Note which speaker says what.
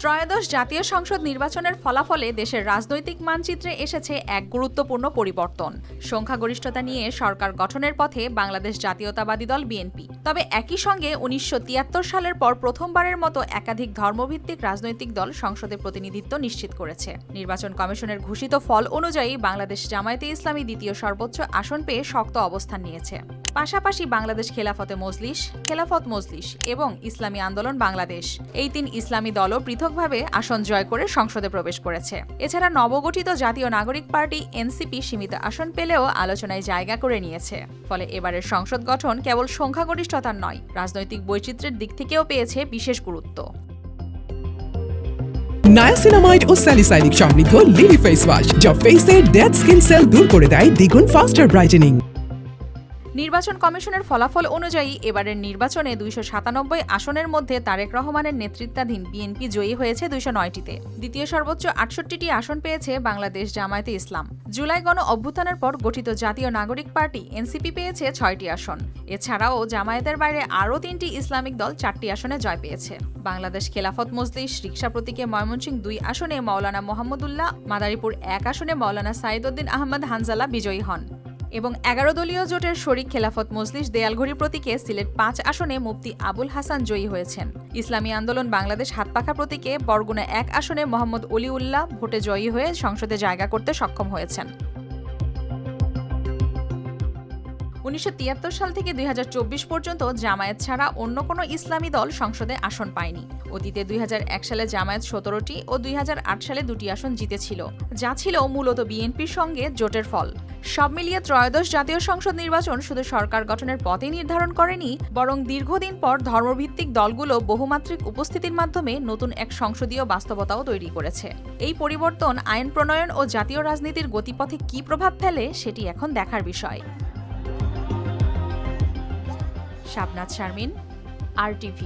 Speaker 1: ত্রয়োদশ জাতীয় সংসদ নির্বাচনের ফলাফলে দেশের রাজনৈতিক মানচিত্রে এসেছে এক গুরুত্বপূর্ণ পরিবর্তন। সংখ্যাগরিষ্ঠতা নিয়ে সরকার গঠনের পথে বাংলাদেশ জাতীয়তাবাদী দল বিএনপি। তবে একই সঙ্গে ১৯৭৩ সালের পর প্রথমবারের মতো একাধিক ধর্মভিত্তিক রাজনৈতিক দল সংসদে প্রতিনিধিত্ব নিশ্চিত করেছে। নির্বাচন কমিশনের ঘোষিত ফল অনুযায়ী বাংলাদেশ জামায়াতে ইসলামী দ্বিতীয় সর্বোচ্চ আসন পেয়ে শক্ত অবস্থান নিয়েছে। পাশাপাশি বাংলাদেশ খেলাফত মজলিস এবং ইসলামী আন্দোলন বাংলাদেশ এই তিন ইসলামী দলও পৃথকভাবে আসন জয় করে সংসদে প্রবেশ করেছে। এছাড়া নবগঠিত জাতীয় নাগরিক পার্টি এনসিপি সীমিত আসন পেলেও আলোচনায় জায়গা করে নিয়েছে। ফলে এবারের সংসদ গঠন কেবল সংখ্যাগরিষ্ঠতার নয়, রাজনৈতিক বৈচিত্র্যের দিক থেকেও পেয়েছে বিশেষ গুরুত্ব।
Speaker 2: নায়াসিনামাইড ও স্যালিসাইলিক সমৃদ্ধ লিলি ফেস ওয়াশ যা ফেসের ডেড স্কিন সেল দূর করে দেয় দ্বিগুণ ফাস্টার ব্রাইটেনিং।
Speaker 1: নির্বাচন কমিশনের ফলাফল অনুযায়ী এবারের নির্বাচনে ২৯৭ আসনের মধ্যে তারেক রহমানের নেতৃত্বাধীন বিএনপি জয়ী হয়েছে ২০৯টিতে। দ্বিতীয় সর্বোচ্চ ৬৮টি আসন পেয়েছে বাংলাদেশ জামায়াতে ইসলাম। জুলাই গণ অভ্যুত্থানের পর গঠিত জাতীয় নাগরিক পার্টি এনসিপি পেয়েছে ৬টি আসন। এছাড়াও জামায়াতের বাইরে আরও ৩টি ইসলামিক দল ৪টি আসনে জয় পেয়েছে। বাংলাদেশ খেলাফত মজলিস রিকশা প্রতীকে ময়মনসিংহ ২ আসনে মাওলানা মোহাম্মদুল্লাহ, মাদারীপুর ১ আসনে মাওলানা সাইদউদ্দিন আহমদ হানজালা বিজয়ী হন এবং ১১ দলীয় জোটের শরিক খেলাফত মজলিস দেয়ালঘড়ি প্রতীকে সিলেট ৫ আসনে মুফতি আবুল হাসান জয়ী হয়েছেন। ইসলামী আন্দোলন বাংলাদেশ হাতপাখা প্রতীকে বরগুনা ১ আসনে মোহাম্মদ অলিউল্লাহ ভোটে জয়ী হয়ে সংসদে জায়গা করতে সক্ষম হয়েছেন। ১৯৭৩ সাল থেকে ২০২৪ পর্যন্ত জামায়াত ছাড়া অন্য কোনো ইসলামী দল সংসদে আসন পায়নি। অতীতে ২০০১ সালে জামায়াত ১৭টি ও ২০০৮ সালে ২টি আসন জিতেছিল, যা ছিল মূলত বিএনপির সঙ্গে জোটের ফল। সব মিলিয়ে ত্রয়োদশ জাতীয় সংসদ নির্বাচন শুধু সরকার গঠনের পথই নির্ধারণ করেনি, বরং দীর্ঘদিন পর ধর্মভিত্তিক দলগুলো বহুমাত্রিক উপস্থিতির মাধ্যমে নতুন এক সংসদীয় বাস্তবতাও তৈরি করেছে। এই পরিবর্তন আইন প্রণয়ন ও জাতীয় রাজনীতির গতিপথে কী প্রভাব ফেলে সেটি এখন দেখার বিষয়। শাবনাজ শারমিন, RTV।